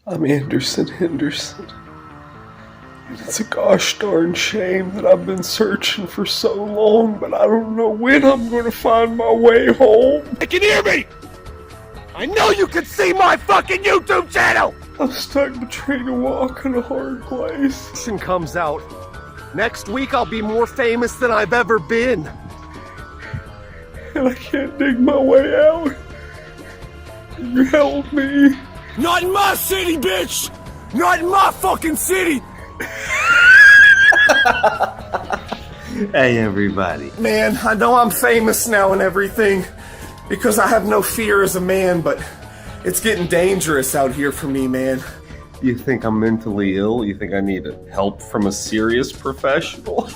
I'm Anderson Henderson. And it's a gosh darn shame that I've been searching for so long, but I don't know when I'm gonna find my way home. You can hear me! I know you can see my fucking YouTube channel! I'm stuck between a walk and a hard place. This comes out. Next week I'll be more famous than I've ever been. And I can't dig my way out. Can you help me? Not in my city, bitch! Not in my fucking city! Hey everybody. Man, I know I'm famous now and everything because I have no fear as a man, but it's getting dangerous out here for me, man. You think I'm mentally ill? You think I need help from a serious professional?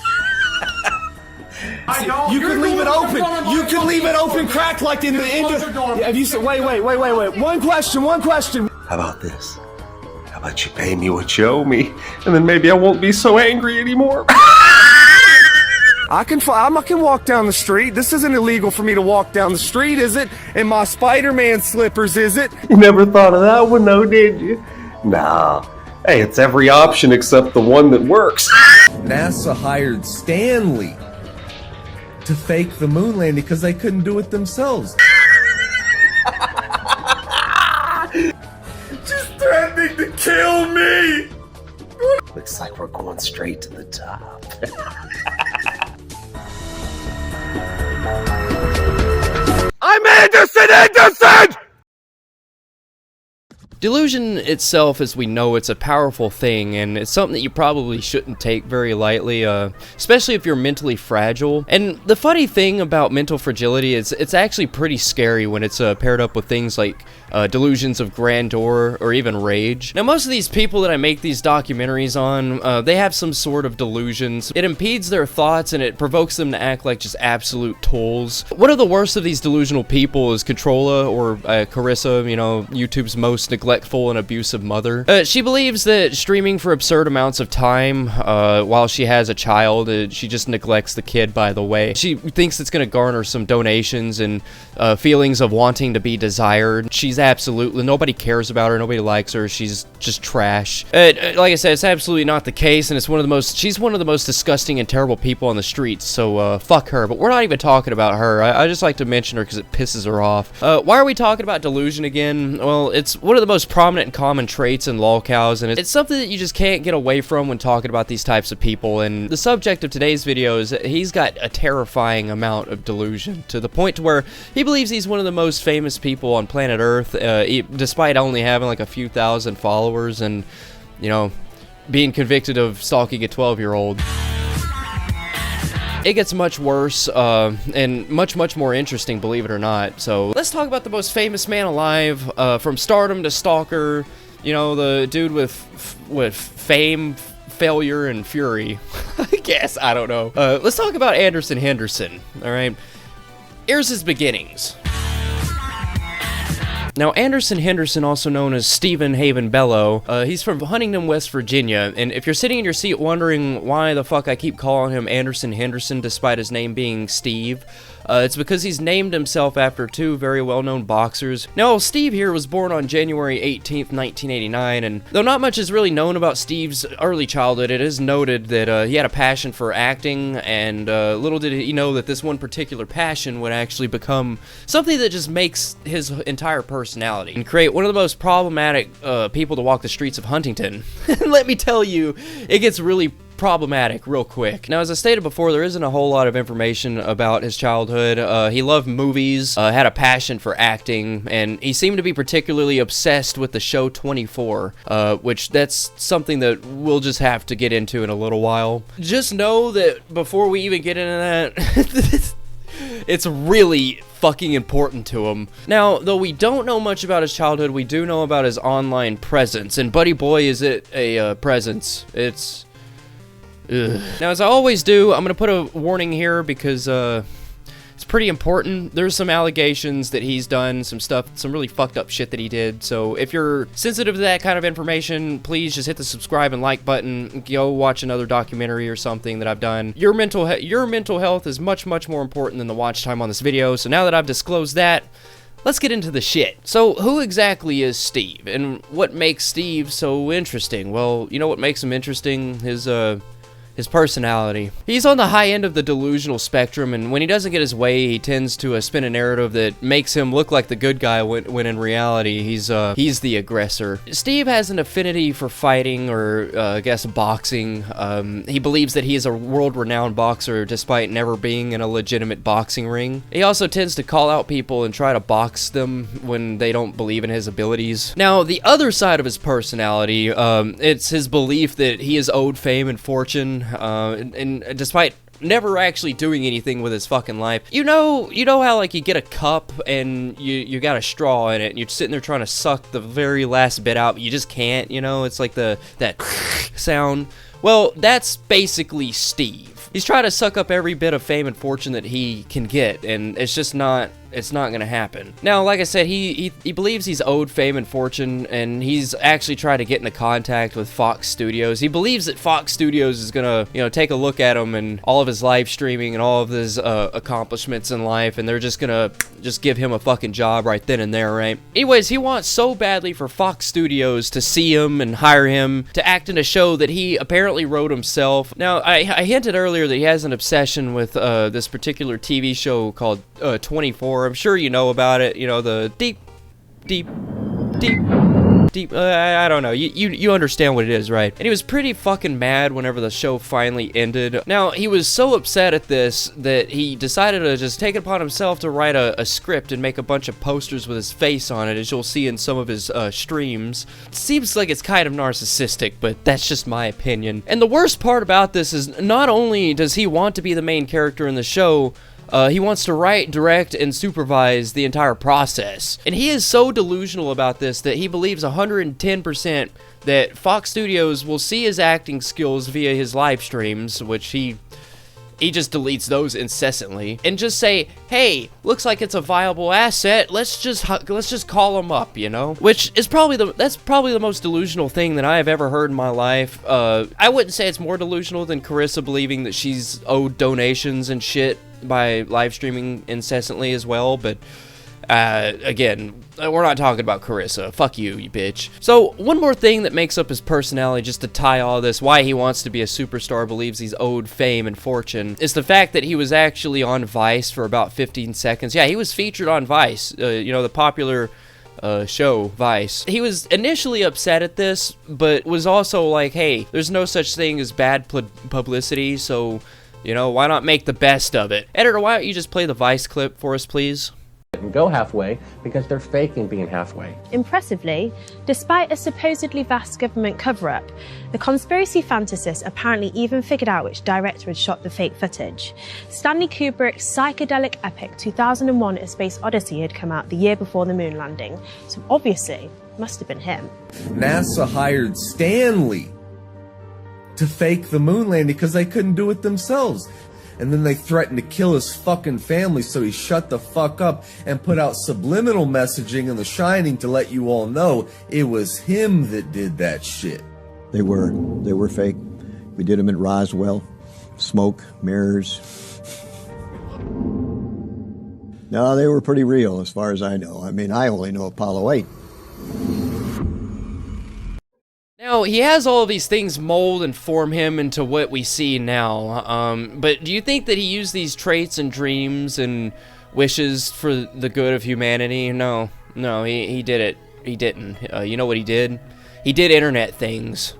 You can leave it open. You can leave it open, cracked like in the end of. Have you said? Wait. One question. How about this? How about you pay me what you owe me, and then maybe I won't be so angry anymore. I can walk down the street. This isn't illegal for me to walk down the street, is it? In my Spider-Man slippers, is it? You never thought of that one, though, did you? Nah. Hey, it's every option except the one that works. NASA hired Stanley to fake the moon landing because they couldn't do it themselves. Just threatening to kill me! Looks like we're going straight to the top. I'm Henderson! Delusion itself, as we know, it's a powerful thing, and it's something that you probably shouldn't take very lightly, especially if you're mentally fragile. And the funny thing about mental fragility is it's actually pretty scary when it's paired up with things like delusions of grandeur or even rage. Now, most of these people that I make these documentaries on, they have some sort of delusions. It impedes their thoughts and it provokes them to act like just absolute tools. One of the worst of these delusional people is Controlla, or Carissa, you know, YouTube's most neglectful and abusive mother. She believes that streaming for absurd amounts of time while she has a child, she just neglects the kid, by the way. She thinks it's going to garner some donations and feelings of wanting to be desired. She's absolutely, nobody cares about her, nobody likes her, she's just trash. Like I said, it's absolutely not the case, and it's she's one of the most disgusting and terrible people on the streets, so fuck her. But we're not even talking about her. I just like to mention her because it pisses her off. Why are we talking about delusion again? Well, it's one of the most prominent and common traits in lolcows, and it's something that you just can't get away from when talking about these types of people. And the subject of today's video is that he's got a terrifying amount of delusion, to the point to where he believes he's one of the most famous people on planet Earth, despite only having like a few thousand followers and, you know, being convicted of stalking a 12-year-old. It gets much worse, and much more interesting, believe it or not. So let's talk about the most famous man alive, from stardom to stalker. You know, the dude with fame, failure, and fury. I guess, I don't know. Let's talk about Anderson Henderson, alright? Here's his beginnings. Now, Anderson Henderson, also known as Stephen Haven Bello, he's from Huntington, West Virginia, and if you're sitting in your seat wondering why the fuck I keep calling him Anderson Henderson despite his name being Steve, it's because he's named himself after two very well-known boxers. Now, Steve here was born on January 18th, 1989, and though not much is really known about Steve's early childhood, it is noted that he had a passion for acting, and little did he know that this one particular passion would actually become something that just makes his entire personality and create one of the most problematic people to walk the streets of Huntington. Let me tell you, it gets really problematic real quick. Now, as I stated before, there isn't a whole lot of information about his childhood. He loved movies, had a passion for acting, and he seemed to be particularly obsessed with the show 24, which that's something that we'll just have to get into in a little while. Just know that before we even get into that, it's really fucking important to him. Now, though we don't know much about his childhood, we do know about his online presence, and buddy boy, is it a presence. It's ugh. Now, as I always do, I'm gonna put a warning here because it's pretty important. There's some allegations that he's done some stuff, some really fucked up shit that he did. So if you're sensitive to that kind of information, please just hit the subscribe and like button. Go watch another documentary or something that I've done. Your mental health is much more important than the watch time on this video. So now that I've disclosed that, let's get into the shit. So, who exactly is Steve, and what makes Steve so interesting? Well, you know what makes him interesting? His personality. He's on the high end of the delusional spectrum, and when he doesn't get his way, he tends to spin a narrative that makes him look like the good guy when in reality, he's the aggressor. Steve has an affinity for fighting, or I guess boxing. He believes that he is a world-renowned boxer despite never being in a legitimate boxing ring. He also tends to call out people and try to box them when they don't believe in his abilities. Now, the other side of his personality, it's his belief that he is owed fame and fortune. And despite never actually doing anything with his fucking life, you know how like you get a cup and you got a straw in it and you're sitting there trying to suck the very last bit out, but you just can't, you know, it's like that sound. Well, that's basically Steve. He's trying to suck up every bit of fame and fortune that he can get, and it's just not gonna happen. Now, like I said, he believes he's owed fame and fortune, and he's actually tried to get into contact with Fox Studios. He believes that Fox Studios is gonna, you know, take a look at him and all of his live streaming and all of his accomplishments in life, and they're just gonna give him a fucking job right then and there, right? Anyways, he wants so badly for Fox Studios to see him and hire him to act in a show that he apparently wrote himself. Now, I hinted earlier that he has an obsession with this particular TV show called 24. I'm sure you know about it. You know, the deep, I don't know. You understand what it is, right? And he was pretty fucking mad whenever the show finally ended. Now, he was so upset at this that he decided to just take it upon himself to write a script and make a bunch of posters with his face on it, as you'll see in some of his streams. It seems like it's kind of narcissistic, but that's just my opinion. And the worst part about this is not only does he want to be the main character in the show, he wants to write, direct, and supervise the entire process. And he is so delusional about this that he believes 110% that Fox Studios will see his acting skills via his live streams, which he just deletes those incessantly, and just say, hey, looks like it's a viable asset, let's just call him up, you know? Which is that's probably the most delusional thing that I have ever heard in my life. I wouldn't say it's more delusional than Carissa believing that she's owed donations and shit by live streaming incessantly as well, but again, we're not talking about Carissa. Fuck you, you bitch. So, one more thing that makes up his personality, just to tie all this, why he wants to be a superstar, believes he's owed fame and fortune, is the fact that he was actually on Vice for about 15 seconds. Yeah, he was featured on Vice, you know, the popular show, Vice. He was initially upset at this, but was also like, hey, there's no such thing as bad publicity, so, you know, why not make the best of it? Editor, why don't you just play the Vice clip for us, please? And go halfway because they're faking being halfway. Impressively, despite a supposedly vast government cover-up, the conspiracy fantasists apparently even figured out which director had shot the fake footage. Stanley Kubrick's psychedelic epic 2001: A Space Odyssey had come out the year before the moon landing, so obviously, must have been him. NASA hired Stanley to fake the moon landing because they couldn't do it themselves. And then they threatened to kill his fucking family, so he shut the fuck up and put out subliminal messaging in The Shining to let you all know it was him that did that shit. They were fake. We did them at Roswell. Smoke, mirrors. No, they were pretty real as far as I know. I mean, I only know Apollo 8. Now, he has all of these things mold and form him into what we see now, but do you think that he used these traits and dreams and wishes for the good of humanity? No, he did it. He didn't. You know what he did? He did internet things.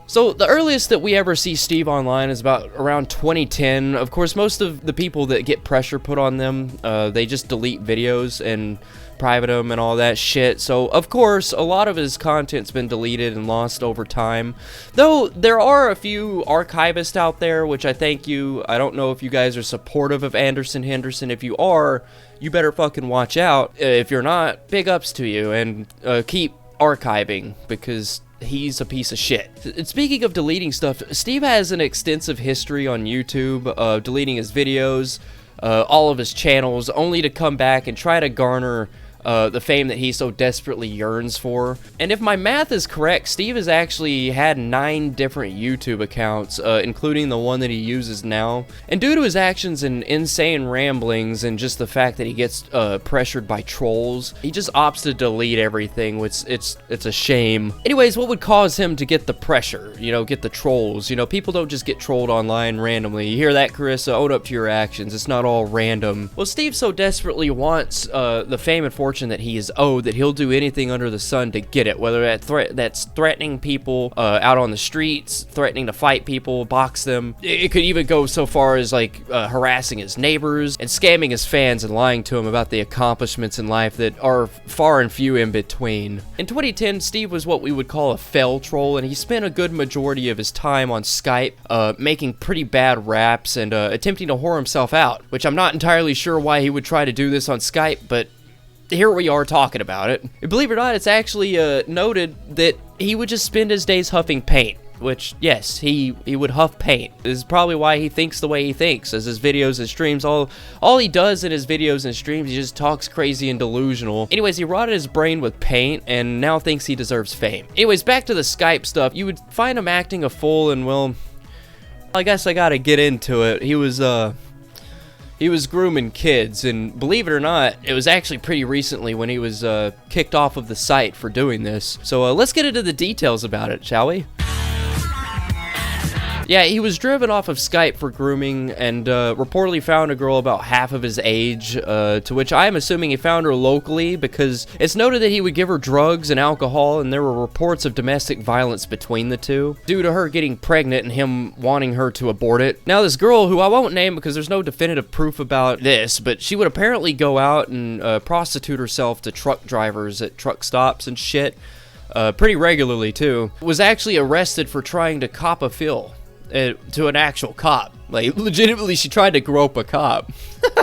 So, the earliest that we ever see Steve online is about around 2010. Of course, most of the people that get pressure put on them, they just delete videos and private them and all that shit. So, of course, a lot of his content's been deleted and lost over time. Though, there are a few archivists out there, which I thank you. I don't know if you guys are supportive of Henderson. If you are, you better fucking watch out. If you're not, big ups to you, and keep archiving, because he's a piece of shit. And speaking of deleting stuff, Steve has an extensive history on YouTube of deleting his videos, all of his channels, only to come back and try to garner the fame that he so desperately yearns for. And if my math is correct, Steve has actually had 9 different YouTube accounts, including the one that he uses now. And due to his actions and insane ramblings and just the fact that he gets pressured by trolls, he just opts to delete everything, which it's a shame. Anyways, what would cause him to get the pressure, you know, get the trolls? You know, people don't just get trolled online randomly. You hear that, Carissa? Own up to your actions. It's not all random. Well, Steve so desperately wants the fame and fortune that he is owed that he'll do anything under the sun to get it, whether that's threatening people out on the streets, threatening to fight people, box them. It could even go so far as like harassing his neighbors and scamming his fans and lying to them about the accomplishments in life that are far and few in between. In 2010, Steve was what we would call a fell troll, and he spent a good majority of his time on Skype making pretty bad raps and attempting to whore himself out, which I'm not entirely sure why he would try to do this on Skype, but here we are talking about it. And believe it or not, it's actually noted that he would just spend his days huffing paint. Which, yes, he would huff paint. This is probably why he thinks the way he thinks. As his videos and streams, all he does in his videos and streams, he just talks crazy and delusional. Anyways, he rotted his brain with paint and now thinks he deserves fame. Anyways, back to the Skype stuff. You would find him acting a fool, and well, I guess I gotta get into it. He was grooming kids, and believe it or not, it was actually pretty recently when he was kicked off of the site for doing this. So let's get into the details about it, shall we? Yeah, he was driven off of Skype for grooming and reportedly found a girl about half of his age, to which I am assuming he found her locally because it's noted that he would give her drugs and alcohol, and there were reports of domestic violence between the two, due to her getting pregnant and him wanting her to abort it. Now, this girl, who I won't name because there's no definitive proof about this, but she would apparently go out and prostitute herself to truck drivers at truck stops and shit, pretty regularly too, was actually arrested for trying to cop a fill. To an actual cop. Like, legitimately, she tried to grope a cop.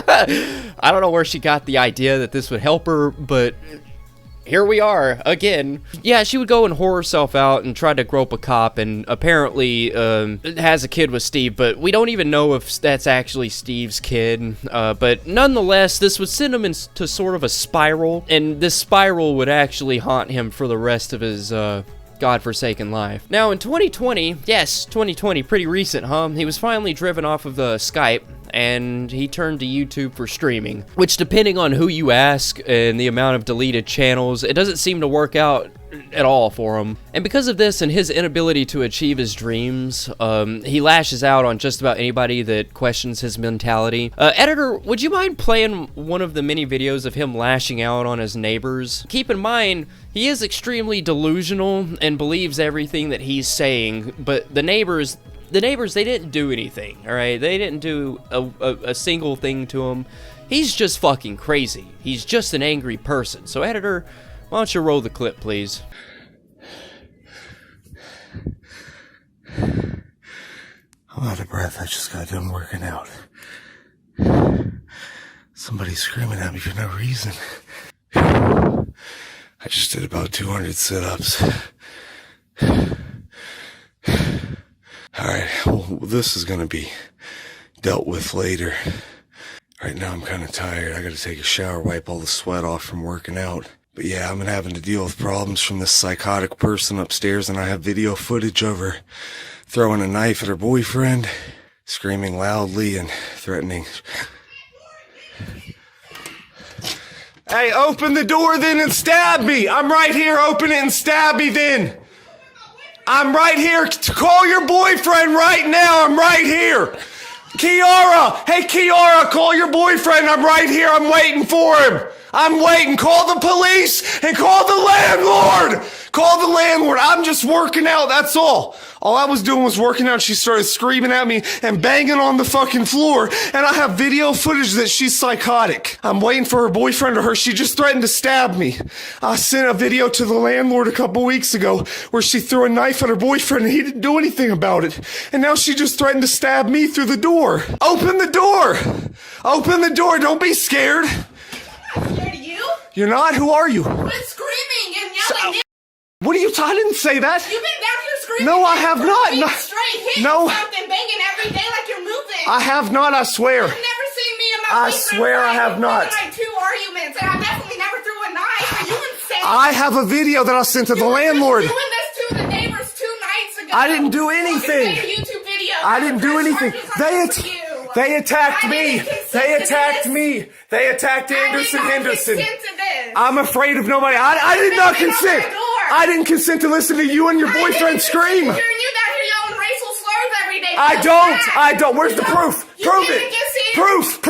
I don't know where she got the idea that this would help her, but here we are, again. Yeah, she would go and whore herself out and try to grope a cop, and apparently has a kid with Steve, but we don't even know if that's actually Steve's kid. But nonetheless, this would send him into sort of a spiral, and this spiral would actually haunt him for the rest of his godforsaken life. Now in 2020, yes, 2020, pretty recent, huh? He was finally driven off of the Skype and he turned to YouTube for streaming, which depending on who you ask and the amount of deleted channels, it doesn't seem to work out at all for him. And because of this and his inability to achieve his dreams, he lashes out on just about anybody that questions his mentality. Editor, would you mind playing one of the many videos of him lashing out on his neighbors? Keep in mind, he is extremely delusional and believes everything that he's saying, but the neighbors, they didn't do anything, alright? They didn't do a single thing to him. He's just fucking crazy. He's just an angry person. So editor, why don't you roll the clip, please? I'm out of breath. I just got done working out. Somebody's screaming at me for no reason. I just did about 200 sit-ups. Alright, well, this is gonna be dealt with later. Right now I'm kinda tired. I gotta take a shower, wipe all the sweat off from working out. But yeah, I'm having to deal with problems from this psychotic person upstairs, and I have video footage of her throwing a knife at her boyfriend, screaming loudly and threatening. Hey, open the door then and stab me! I'm right here, open it and stab me then! I'm right here, call your boyfriend right now, I'm right here! Kiara! Hey Kiara, call your boyfriend, I'm right here, I'm waiting for him! I'm waiting, call the police and call the landlord! Call the landlord, I'm just working out, that's all. All I was doing was working out, she started screaming at me and banging on the fucking floor, and I have video footage that she's psychotic. I'm waiting for her boyfriend or her, she just threatened to stab me. I sent a video to the landlord a couple weeks ago where she threw a knife at her boyfriend and he didn't do anything about it. And now she just threatened to stab me through the door. Open the door! Open the door, don't be scared. I'm scared of you? You're not? Who are you? Quit screaming and yelling. What are you I didn't say that. You've been down here screaming. No, I have not. No. Straight hitting No. something, banging every day like you're moving. I have not, I swear. You've never seen me in my I swear I have not. like 2 arguments, and I definitely never threw a a knife? Are you insane? I have a video that I sent to the landlord. You were just doing this to the neighbors 2 nights ago. I didn't do anything. You made a YouTube video. I didn't do anything. They attacked me. They attacked me. They attacked Anderson Henderson. I'm afraid of nobody. I did not consent. I didn't consent to listen to you and your boyfriend scream. Hearing you down here yelling racial slurs every day. I don't. Where's the proof? Prove it. Proof.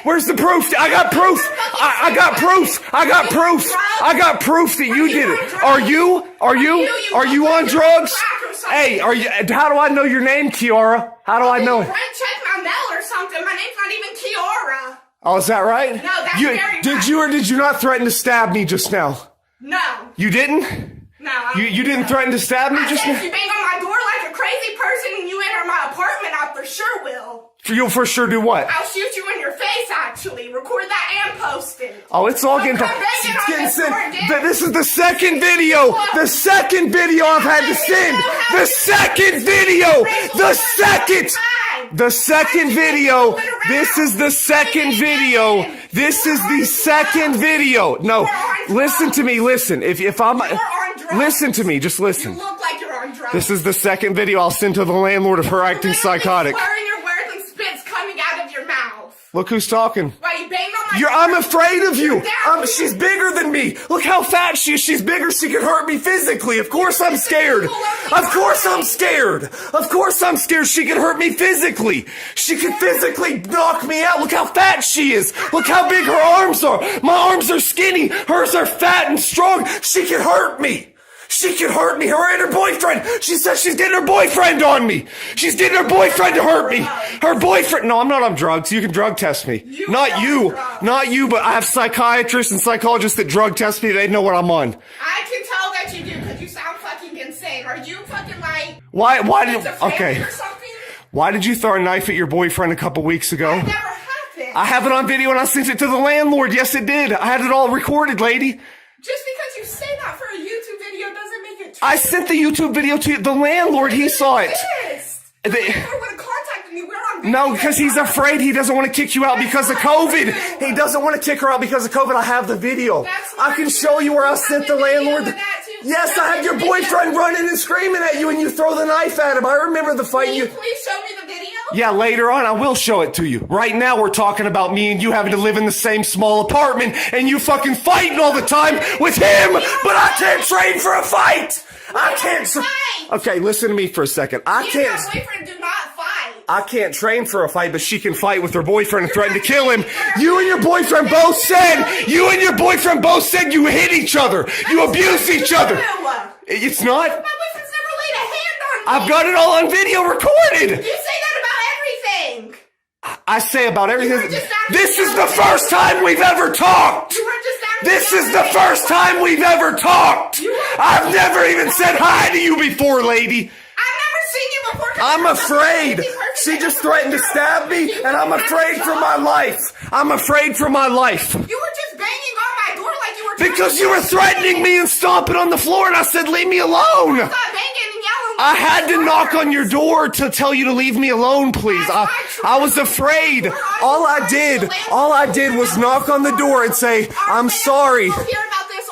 Where's the proof? I got proof. I got proof that you did it. Are you on drugs? Hey, how do I know your name, Kiara? How do I know? Check my mail or something. My name's not even Kiara. Oh, is that right? No, that's very Did you or did you not threaten to stab me just now? No. You didn't? No. You didn't threaten to stab me just now? If you bang on my door like a crazy person and you enter my apartment, I for sure will. You'll for sure do what? I'll shoot you in your face, actually. Record that and post it. Oh, it's all getting... This is the second video. The second video I've had to send. The second video. The second video. This is the second video. This is the second video. No, listen to me. Listen. If I'm... Listen to me. Just listen. You look like you're on drugs. This is the second video I'll send to the landlord of her acting psychotic. Slurring your words and spit's coming out of your mouth. Look who's talking. Why you banged on my I'm afraid of you. She's bigger than me. Look how fat she is. She's bigger. She could hurt me physically. Of course I'm scared. Of course I'm scared. Of course I'm scared. She could hurt me physically. She could physically knock me out. Look how fat she is. Look how big her arms are. My arms are skinny. Hers are fat and strong. She could hurt me. She could hurt me. Her and her boyfriend. She says she's getting her boyfriend on me. She's getting her boyfriend to hurt me. Her boyfriend. No, I'm not on drugs. You can drug test me. Not you. Not you, but I have psychiatrists and psychologists that drug test me. They know what I'm on. I can tell that you do because you sound fucking insane. Are you fucking like... Why did... Okay. Why did you throw a knife at your boyfriend a couple weeks ago? That never happened. I have it on video and I sent it to the landlord. Yes, it did. I had it all recorded, lady. Just because you say that for a YouTube video doesn't make it true. I sent the YouTube video to the landlord. He saw it. The landlord would have contacted me. We're on video. No, because he's afraid he doesn't want to kick you out because of COVID. He doesn't want to kick her out because of COVID. I have the video. I can show you where I sent the landlord. Yes, I have your boyfriend running and screaming at you and you throw the knife at him. I remember the fight. Can you please show me the video? Yeah, later on I will show it to you. Right now we're talking about me and you having to live in the same small apartment and you fucking fighting all the time with him, but I can't train for a fight. I can't. Okay, listen to me for a second. My boyfriend do not fight. I can't train for a fight, but she can fight with her boyfriend and threaten to kill him. You and your boyfriend both said you hit each other. You abused each other. It's not. My boyfriend's never laid a hand on me. I've got it all on video recorded. You say that about everything. I say about everything. This is the first time we've ever talked. This is the first time we've ever talked. I've never even said hi to you before, lady. I've never seen you before. I'm afraid. She just threatened to stab me, and I'm afraid for my life. I'm afraid for my life. You were just banging on my door like you were because you were threatening me and stomping on the floor, and I said, leave me alone. Stop banging and yelling. I had to knock on your door to tell you to leave me alone, please. I was afraid. All I did was knock on the door and say, I'm sorry.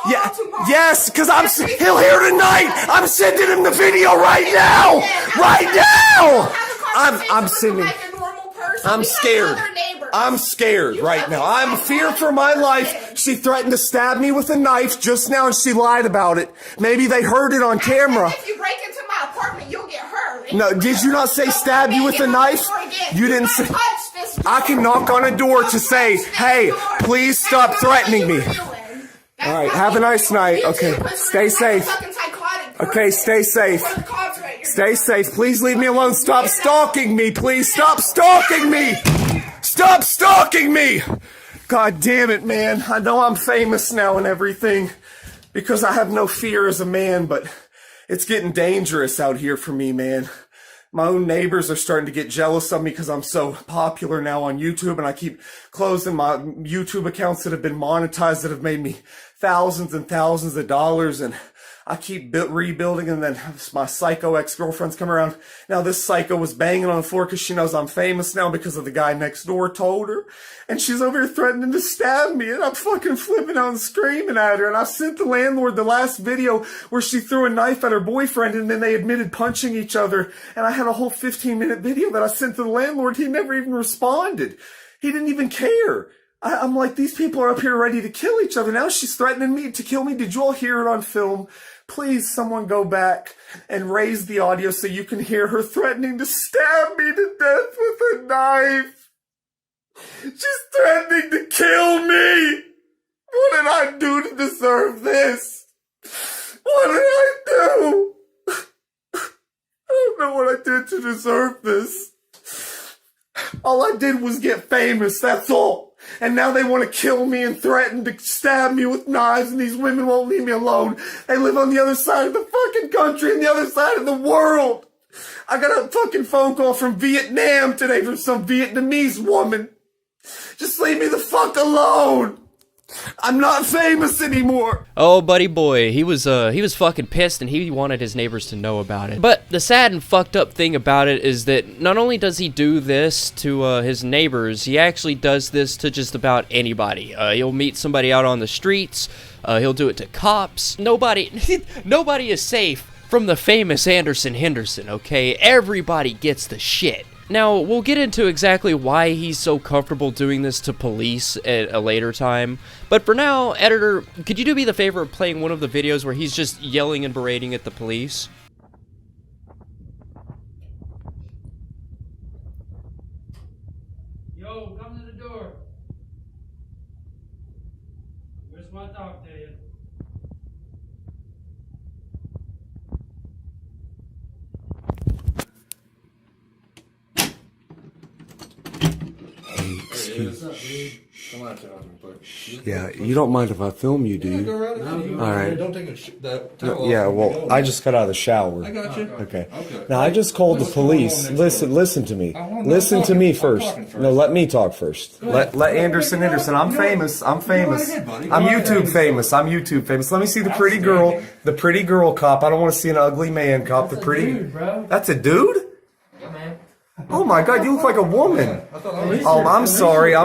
Yeah, yes, because he'll hear tonight. I'm sending him the video right now. Right now. I'm sending. I'm scared. I'm scared right now. I'm feared for my life. She threatened to stab me with a knife just now and she lied about it. Maybe they heard it on camera. If you break into my apartment, you'll get hurt. No, did you not say stab you with a knife? You didn't say. I can knock on a door to say, hey, please stop threatening me. All right, have a nice night. Okay, stay safe. Okay, stay safe. Stay safe. Please leave me alone. Stop stalking me. Please stop stalking me. Stop stalking me. God damn it, man. I know I'm famous now and everything because I have no fear as a man, but it's getting dangerous out here for me, man. My own neighbors are starting to get jealous of me because I'm so popular now on YouTube, and I keep closing my YouTube accounts that have been monetized that have made me thousands and thousands of dollars, and I keep rebuilding, and then my psycho ex-girlfriends come around. Now this psycho was banging on the floor because she knows I'm famous now because of the guy next door told her. And she's over here threatening to stab me, and I'm fucking flipping out and screaming at her. And I sent the landlord the last video where she threw a knife at her boyfriend, and then they admitted punching each other. And I had a whole 15-minute video that I sent to the landlord. He never even responded. He didn't even care. I'm like, these people are up here ready to kill each other. Now she's threatening me to kill me. Did you all hear it on film? Please, someone go back and raise the audio so you can hear her threatening to stab me to death with a knife. She's threatening to kill me. What did I do to deserve this? What did I do? I don't know what I did to deserve this. All I did was get famous, that's all. And now they want to kill me and threaten to stab me with knives, and these women won't leave me alone. They live on the other side of the fucking country and the other side of the world. I got a fucking phone call from Vietnam today from some Vietnamese woman. Just leave me the fuck alone. I'm not famous anymore. Oh, buddy boy, he was fucking pissed, and he wanted his neighbors to know about it. But the sad and fucked up thing about it is that not only does he do this to his neighbors, he actually does this to just about anybody. He'll meet somebody out on the streets. He'll do it to cops. Nobody is safe from the famous Henderson, okay? Everybody gets the shit. Now, we'll get into exactly why he's so comfortable doing this to police at a later time, but for now, editor, could you do me the favor of playing one of the videos where he's just yelling and berating at the police? Yo, come to the door. Where's my talk to you? Excuse me. Yeah, you don't mind if I film you, do you? All right. Don't take that. Yeah, well, I just got out of the shower. I got you. Okay. Now, I just called the police. Listen to me. Listen to me first. No, let me talk first. Let Anderson. I'm famous. I'm famous. I'm YouTube famous. Let me see the pretty girl. The pretty girl cop. I don't want to see an ugly man cop. The pretty. That's a dude? Oh my God, you look like a woman. Oh, I'm sorry. You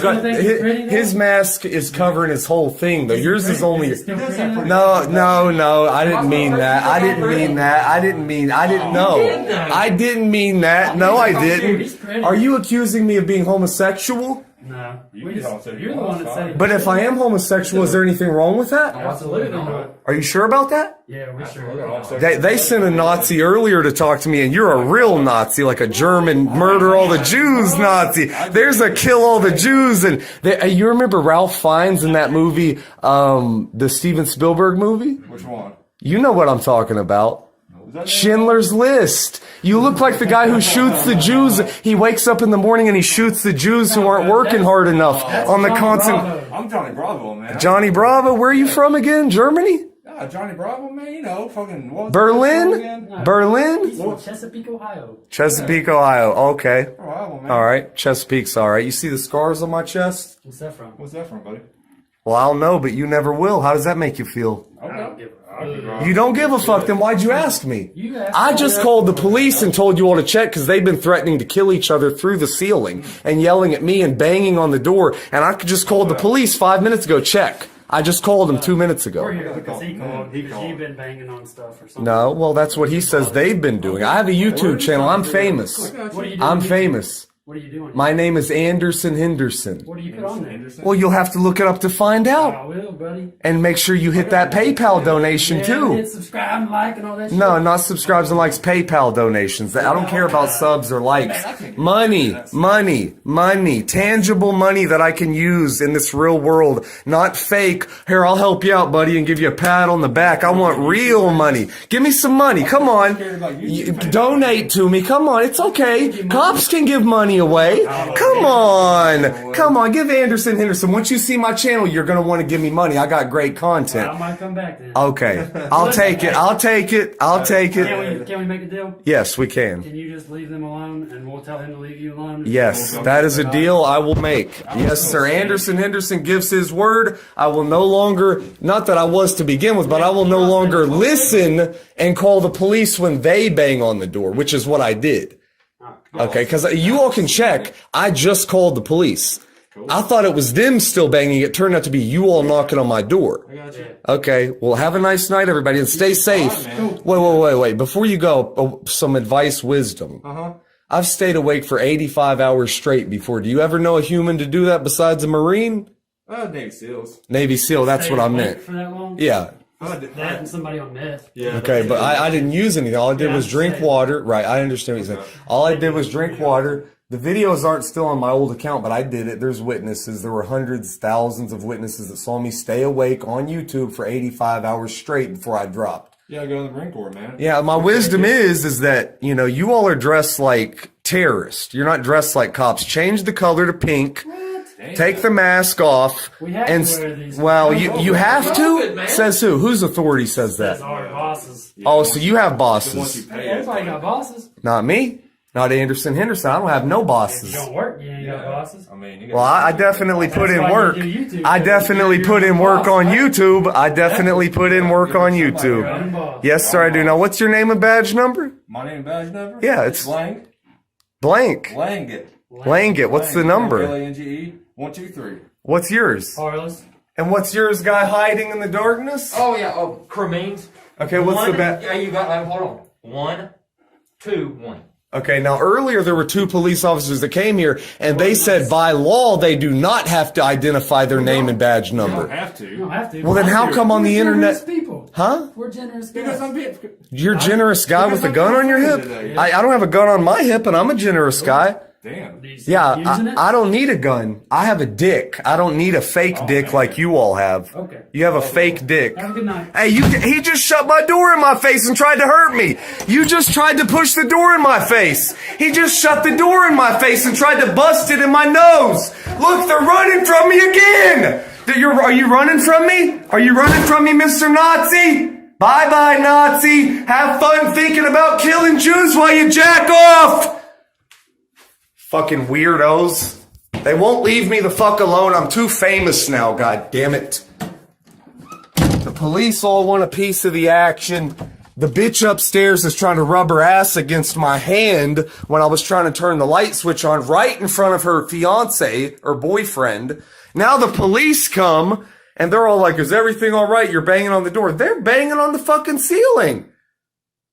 got his mask is covering his whole thing though. Yours is only. No. I didn't mean that. I didn't mean that. No, I didn't. Are you accusing me of being homosexual? No. You're the one that said it. But if I am homosexual, is there anything wrong with that? Absolutely. Are you sure about that? Yeah, we're sure. They sent a Nazi earlier to talk to me, and you're a real Nazi, like a German murder all the Jews Nazi. There's a kill all the Jews, and you remember Ralph Fiennes in that movie, the Steven Spielberg movie? Which one? You know what I'm talking about. Schindler's List. You look like the guy who shoots the Jews. He wakes up in the morning and he shoots the Jews who aren't working hard enough on the constant. I'm Johnny Bravo, man. Johnny Bravo, where are you from again? Germany? Johnny Bravo, man, you know, fucking. Berlin? Berlin? Chesapeake, Ohio. Chesapeake, Ohio. Okay. Ohio, man. All right. Chesapeake's all right. You see the scars on my chest? What's that from? What's that from, buddy? Well, I'll know, but you never will. How does that make you feel? I don't give a fuck. You don't give a fuck, then why'd you ask me? You asked I just called the police and told you all to check because they've been threatening to kill each other through the ceiling and yelling at me and banging on the door. And I just called the police 5 minutes ago. Check. I just called them 2 minutes ago. We're here because he called. Because you've been banging on stuff or something. No, well, that's what he says they've been doing. I have a YouTube channel. I'm famous. What are you doing? I'm famous. What are you doing? My name is Anderson Henderson. What do you put on there? Well, you'll have to look it up to find out. I will, buddy. And make sure you hit that PayPal donation too. Hit subscribe and like and all that shit. No, not subscribes and likes, PayPal donations. I don't care about subs or likes. Money, tangible money that I can use in this real world, not fake. Here, I'll help you out, buddy, and give you a pat on the back. I want real money. Give me some money. Come on. Donate to me. Come on. It's okay. Cops can give money money away. Come on, give Henderson. Once you see my channel, you're gonna want to give me money. I got great content. I might come back then. Okay, I'll take it. Can we make a deal? Yes, we can. Can you just leave them alone, and we'll tell him to leave you alone? Yes, that is a deal I will make. Yes, sir. Henderson gives his word. I will no longer, not that I was to begin with, but I will no longer listen and call the police when they bang on the door, which is what I did. Okay, because you all can check. I just called the police. I thought it was them still banging. It turned out to be you all knocking on my door. Okay, well, have a nice night, everybody, and stay safe. Wait. Before you go, some advice, wisdom. I've stayed awake for 85 hours straight before. Do you ever know a human to do that besides a Marine? Navy SEALs. Navy SEAL, that's what I meant. For that long? Yeah. That and somebody on meth. Yeah. Okay, but I didn't use anything. All I did was drink water. Right, I understand what you're saying. All I did was drink water. The videos aren't still on my old account, but I did it. There's witnesses. There were hundreds, thousands of witnesses that saw me stay awake on YouTube for 85 hours straight before I dropped. Yeah, go in the Marine Corps, man. Yeah, my wisdom is that, you know, you all are dressed like terrorists. You're not dressed like cops. Change the color to pink. Take the mask off. We have and to wear these. well, you have to? Says who? Whose authority says that? That's our bosses. Oh, so you have bosses. Everybody got bosses. Not me. Not Henderson. I don't have no bosses. If you don't work, you ain't got bosses. I mean, Well, I definitely put in why you work. do YouTube. I definitely put in work on YouTube. Your own boss. Yes, sir, I do. Now, what's your name and badge number? my name and badge number? Yeah, it's Blank. Langet. Langet. What's the number? Lange 123. What's yours? Carlos. And what's yours, guy hiding in the darkness? Oh yeah, cremains. Okay, what's the badge? Yeah, you got. Hold on. 1, 2, 1. Okay, now earlier there were 2 police officers that came here, and they said by law they do not have to identify their name and badge You number. don't have to. You don't have to. Well, then how come on the Generous internet? people. Huh? We're generous Because guys. I'm being... You're a generous guy with a gun on your hip? Today. I don't have a gun on my hip, and I'm a generous guy. Damn. Yeah, Using it? I don't need a gun. I have a dick. I don't need a fake dick like you all have. Okay. You have a fake dick. Have a good night. Hey, he just shut my door in my face and tried to hurt me. You just tried to push the door in my face. He just shut the door in my face and tried to bust it in my nose. Look, they're running from me again. Are you running from me? Are you running from me, Mr. Nazi? Bye-bye, Nazi. Have fun thinking about killing Jews while you jack off. Fucking weirdos. They won't leave me the fuck alone. I'm too famous now, god damn it. The police all want a piece of the action. The bitch upstairs is trying to rub her ass against my hand when I was trying to turn the light switch on right in front of her fiance or boyfriend. Now the police come and they're all like, is everything all right? You're banging on the door. They're banging on the fucking ceiling.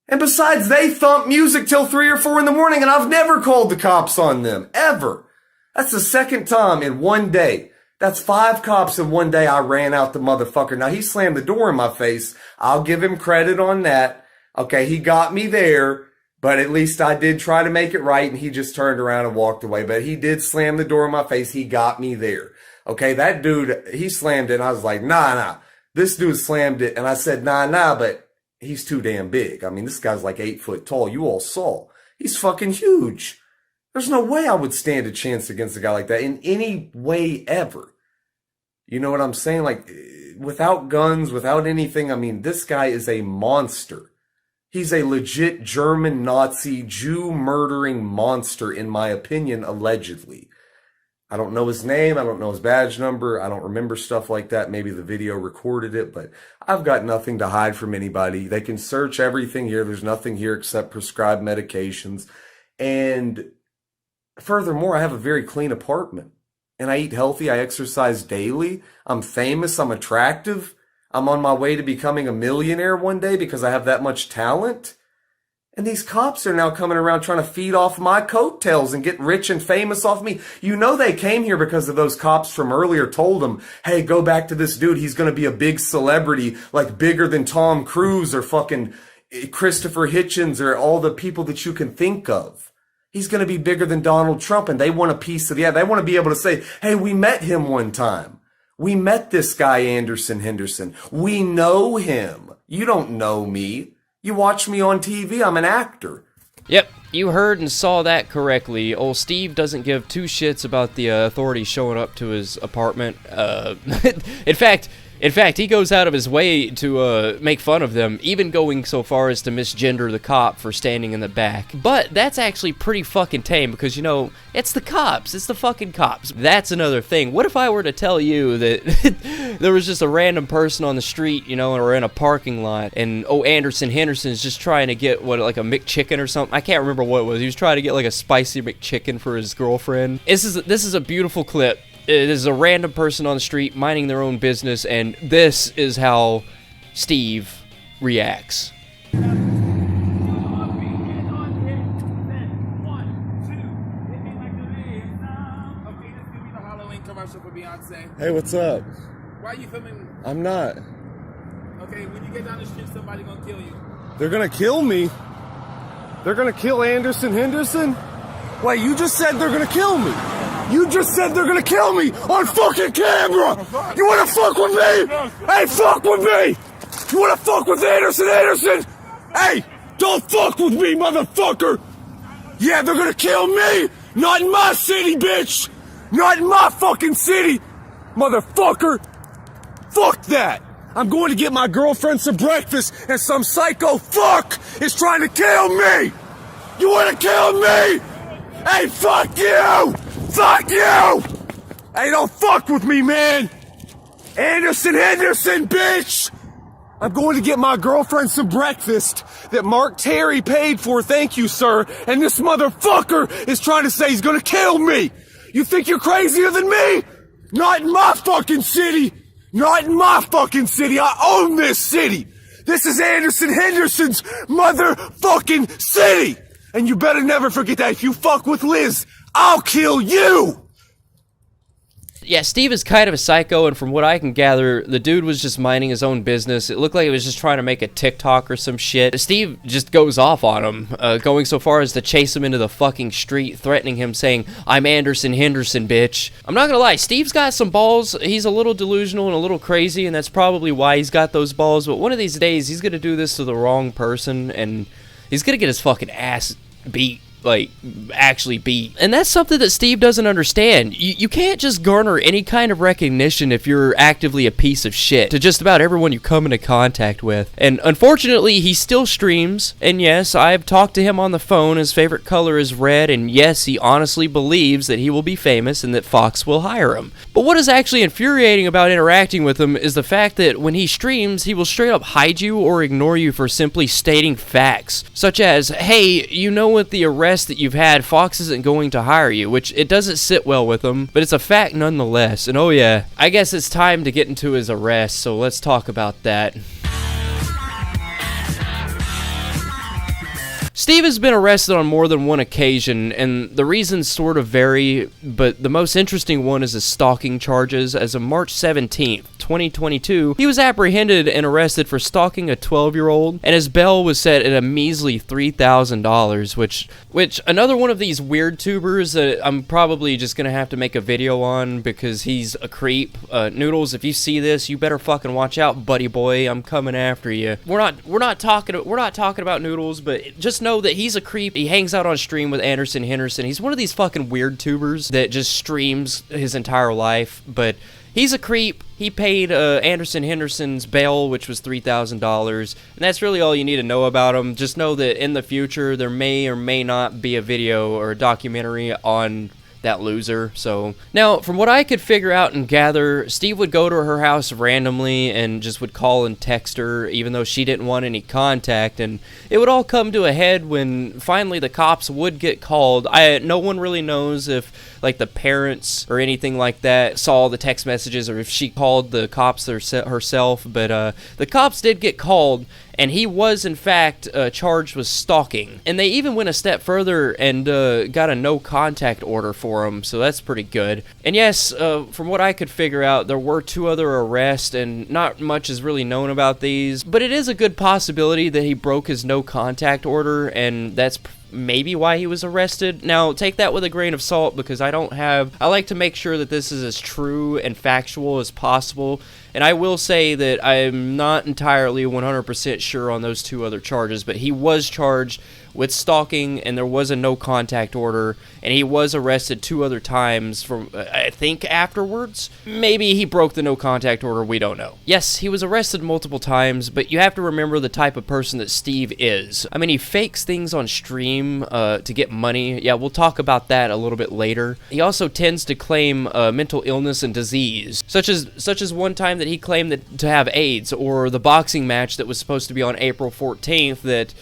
And besides, they thump music till 3 or 4 in the morning, and I've never called the cops on them, ever. That's the second time in one day. That's 5 cops in one day I ran out the motherfucker. Now, he slammed the door in my face. I'll give him credit on that. Okay, he got me there, but at least I did try to make it right, and he just turned around and walked away. But he did slam the door in my face. He got me there. Okay, that dude, he slammed it, and I was like, nah. This dude slammed it, and I said, nah, but he's too damn big. I mean, this guy's like 8 foot tall. You all saw. He's fucking huge. There's no way I would stand a chance against a guy like that in any way ever. You know what I'm saying? Like, without guns, without anything, I mean, this guy is a monster. He's a legit German Nazi Jew murdering monster, in my opinion, allegedly. I don't know his name. I don't know his badge number. I don't remember stuff like that. Maybe the video recorded it, but I've got nothing to hide from anybody. They can search everything here. There's nothing here except prescribed medications. And furthermore, I have a very clean apartment. And I eat healthy. I exercise daily. I'm famous. I'm attractive. I'm on my way to becoming a millionaire one day because I have that much talent. And these cops are now coming around trying to feed off my coattails and get rich and famous off me. You know they came here because of those cops from earlier told them, hey, go back to this dude. He's going to be a big celebrity, like bigger than Tom Cruise or fucking Christopher Hitchens or all the people that you can think of. He's going to be bigger than Donald Trump, and they want a piece of, they want to be able to say, hey, we met him one time. We met this guy, Henderson. We know him. You don't know me. You watch me on TV. I'm an actor. Yep. You heard and saw that correctly. Old Steve doesn't give two shits about the authorities showing up to his apartment. In fact, he goes out of his way to make fun of them, even going so far as to misgender the cop for standing in the back. But that's actually pretty fucking tame because, you know, it's the cops. It's the fucking cops. That's another thing. What if I were to tell you that there was just a random person on the street, you know, or in a parking lot, and Anderson Henderson's just trying to get, like a McChicken or something? I can't remember what it was. He was trying to get like a spicy McChicken for his girlfriend. This is a beautiful clip. It is a random person on the street minding their own business, and this is how Steve reacts. Hey, what's up? Why are you filming? I'm not. Okay, when you get down the street, somebody gonna kill you. They're gonna kill me? They're gonna kill Anderson Henderson? Wait, you just said they're gonna kill me. You just said they're gonna kill me on fucking camera! You wanna fuck with me? Hey, fuck with me! You wanna fuck with Anderson? Hey, don't fuck with me, motherfucker! Yeah, they're gonna kill me! Not in my city, bitch! Not in my fucking city! Motherfucker! Fuck that! I'm going to get my girlfriend some breakfast and some psycho fuck is trying to kill me! You wanna kill me? Hey, fuck you! Fuck you! Hey, don't fuck with me, man! Anderson Henderson, bitch! I'm going to get my girlfriend some breakfast that Mark Terry paid for, thank you, sir, and this motherfucker is trying to say he's gonna kill me! You think you're crazier than me? Not in my fucking city! Not in my fucking city! I own this city! This is Anderson Henderson's motherfucking city! And you better never forget that if you fuck with Liz, I'll kill you! Yeah, Steve is kind of a psycho, and from what I can gather, the dude was just minding his own business. It looked like he was just trying to make a TikTok or some shit. Steve just goes off on him, going so far as to chase him into the fucking street, threatening him, saying, "I'm Anderson Henderson, bitch." I'm not gonna lie, Steve's got some balls. He's a little delusional and a little crazy, and that's probably why he's got those balls, but one of these days, he's gonna do this to the wrong person, and he's gonna get his fucking ass beat. Like, actually beat. And that's something that Steve doesn't understand. You can't just garner any kind of recognition if you're actively a piece of shit to just about everyone you come into contact with. And unfortunately, he still streams. And yes, I've talked to him on the phone. His favorite color is red. And yes, he honestly believes that he will be famous and that Fox will hire him. But what is actually infuriating about interacting with him is the fact that when he streams, he will straight up hide you or ignore you for simply stating facts. Such as, hey, you know what the arrest that you've had, Fox isn't going to hire you, which it doesn't sit well with him, but it's a fact nonetheless. And oh yeah, I guess it's time to get into his arrest, so let's talk about that. Steve has been arrested on more than one occasion, and the reasons sort of vary, but the most interesting one is his stalking charges. As of March 17th, 2022, he was apprehended and arrested for stalking a 12-year-old, and his bail was set at a measly $3,000, which another one of these weird tubers that I'm probably just gonna have to make a video on because he's a creep. Noodles, if you see this, you better fucking watch out, buddy boy. I'm coming after you. We're not talking about Noodles, but just know that he's a creep. He hangs out on stream with Anderson Henderson. He's one of these fucking weird tubers that just streams his entire life, but he's a creep. He paid Anderson Henderson's bail, which was $3,000, and that's really all you need to know about him. Just know that in the future, there may or may not be a video or a documentary on that loser. So now, from what I could figure out and gather, Steve would go to her house randomly and just would call and text her even though she didn't want any contact, and it would all come to a head when finally the cops would get called. No one really knows if like the parents or anything like that saw the text messages or if she called the cops herself, but the cops did get called, and he was in fact charged with stalking. And they even went a step further and got a no contact order for him, so that's pretty good. And yes, from what I could figure out, there were 2 other arrests, and not much is really known about these, but it is a good possibility that he broke his no contact order, and that's maybe why he was arrested. Now, take that with a grain of salt, because I like to make sure that this is as true and factual as possible, and I will say that I'm not entirely 100% sure on those 2 other charges, but he was charged with stalking, and there was a no contact order, and he was arrested 2 other times from, I think, afterwards. Maybe he broke the no contact order, we don't know. Yes, he was arrested multiple times, but you have to remember the type of person that Steve is. I mean, he fakes things on stream to get money. Yeah, we'll talk about that a little bit later. He also tends to claim mental illness and disease, such as one time that he claimed to have AIDS, or the boxing match that was supposed to be on April 14th that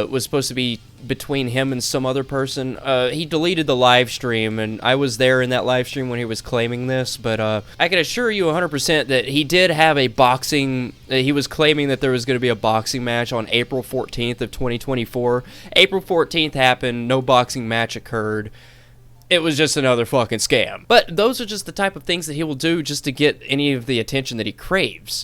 was supposed to be between him and some other person. He deleted the live stream, and I was there in that live stream when he was claiming this, but I can assure you 100% that he did have a boxing, he was claiming that there was going to be a boxing match on April 14th of 2024. April 14th happened, no boxing match occurred. It was just another fucking scam. But those are just the type of things that he will do just to get any of the attention that he craves.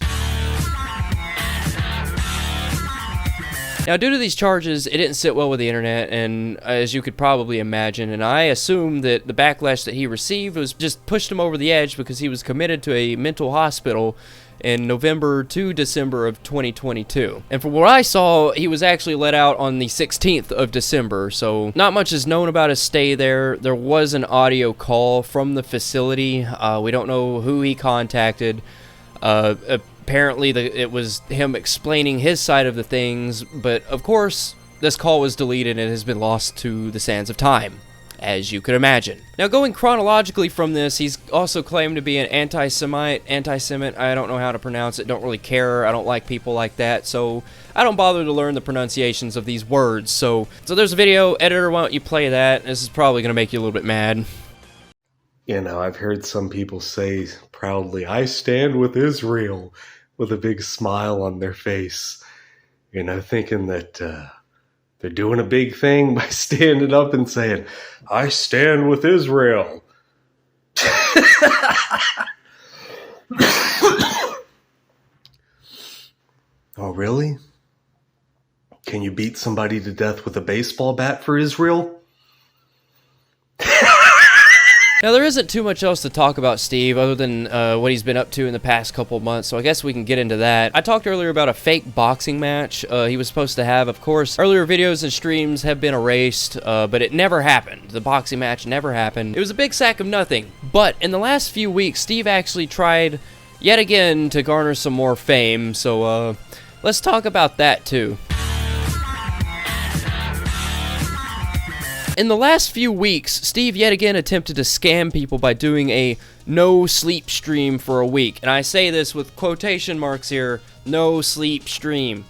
Now, due to these charges, it didn't sit well with the internet, and as you could probably imagine, and I assume that the backlash that he received was just pushed him over the edge because he was committed to a mental hospital in November to December of 2022. And from what I saw, he was actually let out on the 16th of December, so not much is known about his stay there. There was an audio call from the facility. We don't know who he contacted. Apparently, it was him explaining his side of the things, but of course, this call was deleted and has been lost to the sands of time, as you could imagine. Now, going chronologically from this, he's also claimed to be an anti-Semite, I don't know how to pronounce it, don't really care, I don't like people like that, so I don't bother to learn the pronunciations of these words. So there's a video, editor, why don't you play that? This is probably going to make you a little bit mad. You know, I've heard some people say proudly, "I stand with Israel," with a big smile on their face, you know, thinking that they're doing a big thing by standing up and saying, "I stand with Israel." Oh, really? Can you beat somebody to death with a baseball bat for Israel? Now, there isn't too much else to talk about Steve other than what he's been up to in the past couple of months, so I guess we can get into that. I talked earlier about a fake boxing match he was supposed to have. Of course, earlier videos and streams have been erased, but it never happened. The boxing match never happened. It was a big sack of nothing. But in the last few weeks, Steve actually tried yet again to garner some more fame, so let's talk about that too. In the last few weeks, Steve yet again attempted to scam people by doing a no sleep stream for a week. And I say this with quotation marks here, no sleep stream.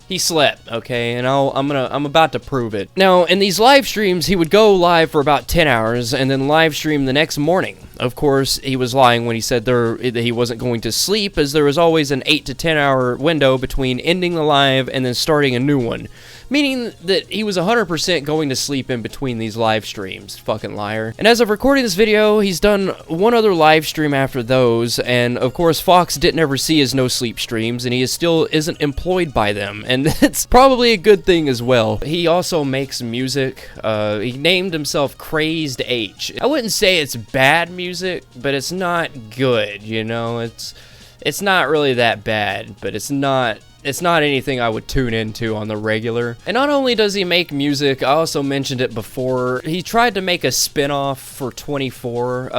He slept, okay, and I'm about to prove it. Now, in these live streams, he would go live for about 10 hours and then live stream the next morning. Of course, he was lying when he said that he wasn't going to sleep, as there was always an 8 to 10 hour window between ending the live and then starting a new one. Meaning that he was 100% going to sleep in between these live streams. Fucking liar. And as of recording this video, he's done one other live stream after those, and of course Fox didn't ever see his no sleep streams, and he still isn't employed by them, and it's probably a good thing as well. He also makes music. He named himself Crazed H. I wouldn't say it's bad music, but it's not good, you know? It's not really that bad, but it's not anything I would tune into on the regular. And not only does he make music, I also mentioned it before, he tried to make a spin-off for 24.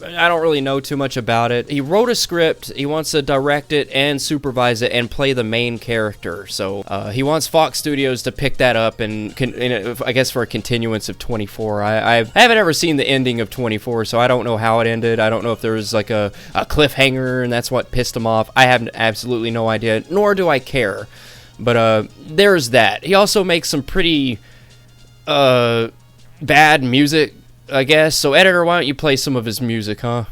I don't really know too much about it. He wrote a script, he wants to direct it and supervise it and play the main character. So he wants Fox Studios to pick that up and I guess for a continuance of 24. I haven't ever seen the ending of 24, so I don't know how it ended. I don't know if there was like a cliffhanger and that's what pissed him off. I have absolutely no idea, nor do I care. But there's that. He also makes some pretty bad music, I guess. So editor, why don't you play some of his music, huh?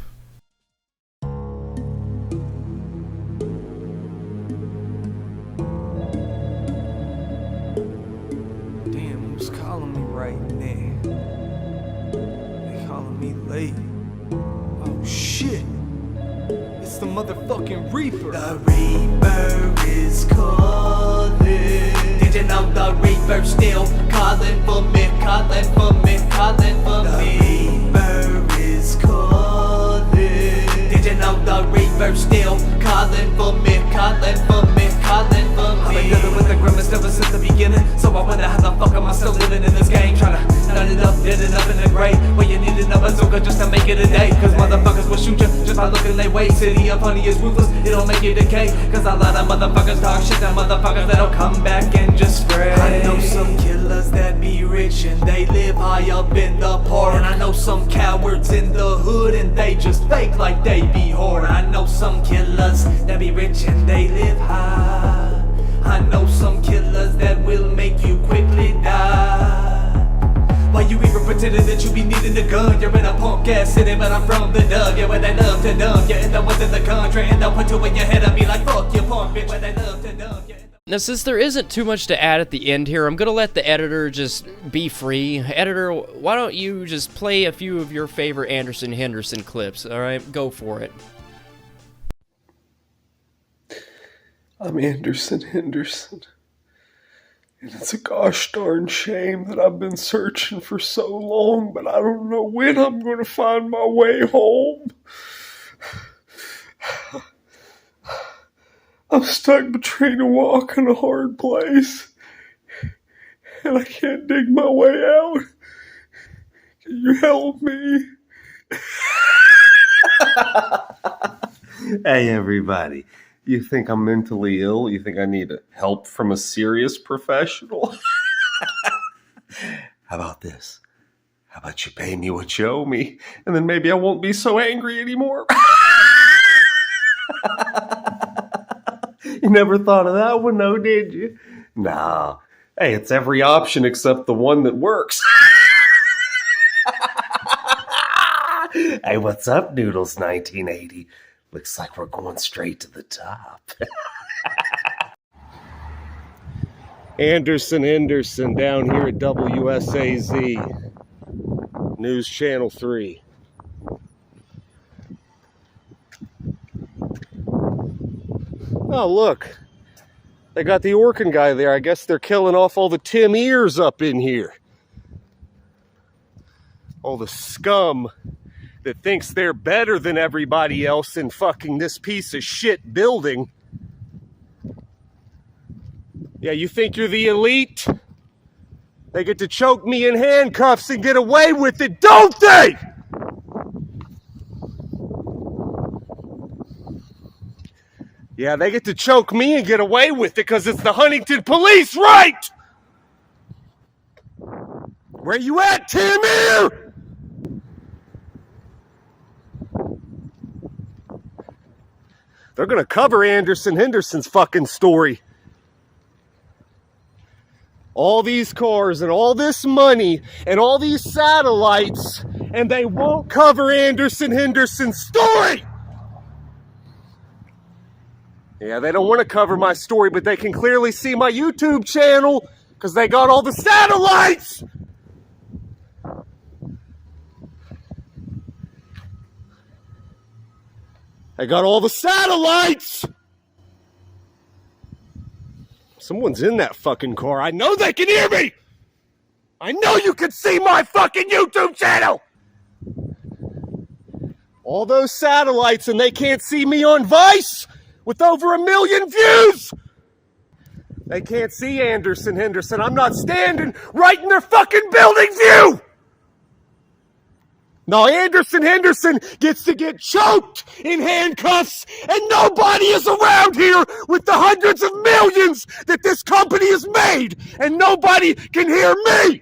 Damn, who's calling me right now? They calling me late. Oh shit. It's the motherfucking Reaper. The Reaper is calling. Did you know the Reaper's still calling for me? Calling for me, calling for me. The Reaper is calling. Did you know the Reaper's still calling for me? Calling for me, calling for me. I've been dealing with the grimace ever since the beginning. beginning. So I wonder how the fuck am I still living in this game, trying to nut it up, dead it up in the grave, where you need another bazooka just to make it a day. Cause motherfuckers will shoot you just by looking their way. City of honey is ruthless, it'll make you decay. Cause a lot of motherfuckers talk shit, and motherfuckers that'll come back and just spray. I know some killers that be rich and they live high up in the park. And I know some cowards in the hood and they just fake like they be hard. I know some killers that be rich and they live high. I know some killers that will make you quickly die. Why you even pretending that you be needing a gun? You're in a punk ass city, but I'm from the dub. Yeah, where they love to dump. You end up within the country, and they'll put two in your head and be like, fuck you punk bitch, where they love to dump. Now, since there isn't too much to add at the end here, I'm gonna let the editor just be free. Editor, why don't you just play a few of your favorite Anderson Henderson clips, alright? Go for it. I'm Anderson Henderson. And it's a gosh darn shame that I've been searching for so long, but I don't know when I'm going to find my way home. I'm stuck between a rock and a hard place, and I can't dig my way out. Can you help me? Hey, everybody. You think I'm mentally ill? You think I need help from a serious professional? How about this? How about you pay me what you owe me, and then maybe I won't be so angry anymore? You never thought of that one, though, did you? Nah. Hey, it's every option except the one that works. Hey, what's up, Noodles 1980? Looks like we're going straight to the top. Anderson Henderson down here at WSAZ. News Channel 3. Oh, look. They got the Orkin guy there. I guess they're killing off all the Tim Ears up in here. All the scum that thinks they're better than everybody else in fucking this piece of shit building. Yeah, you think you're the elite? They get to choke me in handcuffs and get away with it, don't they? Yeah, they get to choke me and get away with it because it's the Huntington police, right? Where you at, Tim Ear? They're gonna cover Anderson Henderson's fucking story. All these cars and all this money and all these satellites, and they won't cover Anderson Henderson's story! Yeah, they don't want to cover my story, but they can clearly see my YouTube channel because they got all the satellites! I got all the satellites! Someone's in that fucking car. I know they can hear me! I know you can see my fucking YouTube channel! All those satellites and they can't see me on Vice with over 1 million views! They can't see Anderson Henderson. I'm not standing right in their fucking building view! No, Anderson Henderson gets to get choked in handcuffs, and nobody is around here with the hundreds of millions that this company has made, and nobody can hear me.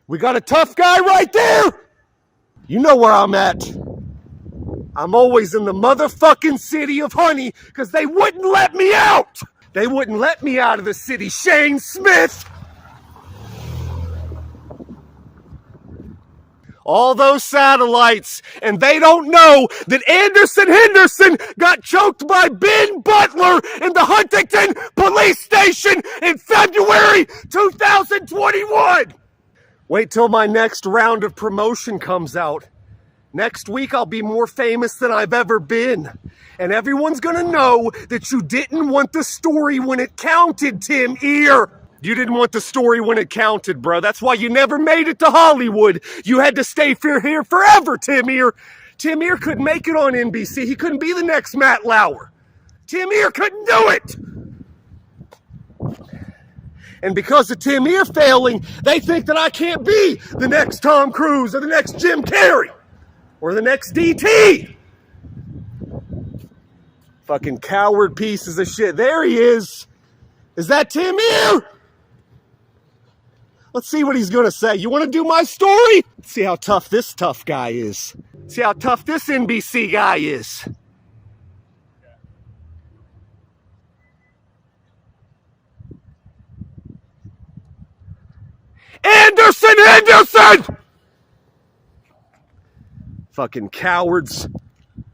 We got a tough guy right there. You know where I'm at. I'm always in the motherfucking city of Honey because they wouldn't let me out. They wouldn't let me out of the city. Shane Smith. All those satellites, and they don't know that Anderson Henderson got choked by Ben Butler in the Huntington police station in February 2021. Wait till my next round of promotion comes out. Next week, I'll be more famous than I've ever been. And everyone's gonna know that you didn't want the story when it counted, Tim Ear. You didn't want the story when it counted, bro. That's why you never made it to Hollywood. You had to stay here forever, Tim Ear. Tim Ear couldn't make it on NBC. He couldn't be the next Matt Lauer. Tim Ear couldn't do it. And because of Tim here failing, they think that I can't be the next Tom Cruise or the next Jim Carrey or the next DT. Fucking coward pieces of shit. There he is. Is that Tim here? Let's see what he's gonna say. You wanna do my story? Let's see how tough this tough guy is. See how tough this NBC guy is. Henderson! Fucking cowards.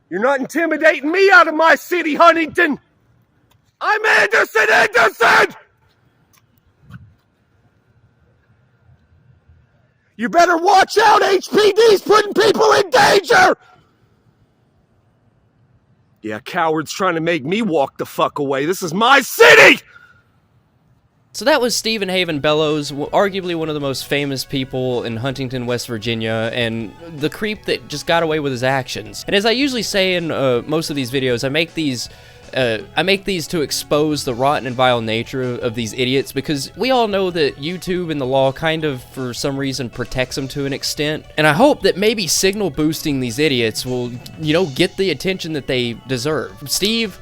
You're not intimidating me out of my city, Huntington. I'm Henderson! You better watch out, HPD's putting people in danger! Yeah, cowards trying to make me walk the fuck away. This is my city! So that was Stephen Haven Bellows, arguably one of the most famous people in Huntington, West Virginia, and the creep that just got away with his actions. And as I usually say in most of these videos, I make these to expose the rotten and vile nature of these idiots, because we all know that YouTube and the law kind of, for some reason, protects them to an extent. And I hope that maybe signal boosting these idiots will, you know, get the attention that they deserve. Steve,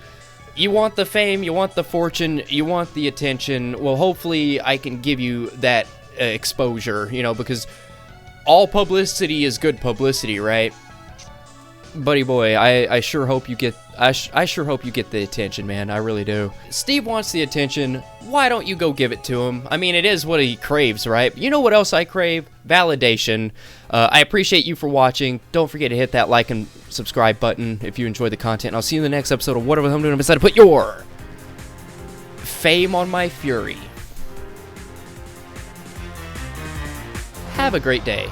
you want the fame, you want the fortune, you want the attention. Well, hopefully I can give you that exposure, you know, because all publicity is good publicity, right? Buddy boy, I sure hope you get I sure hope you get the attention, man. I really do. Steve wants the attention. Why don't you go give it to him? I mean, it is what he craves, right? You know what else I crave? Validation. I appreciate you for watching. Don't forget to hit that like and subscribe button if you enjoy the content. I'll see you in the next episode of whatever I'm doing. I'm decided to put your fame on my fury. Have a great day.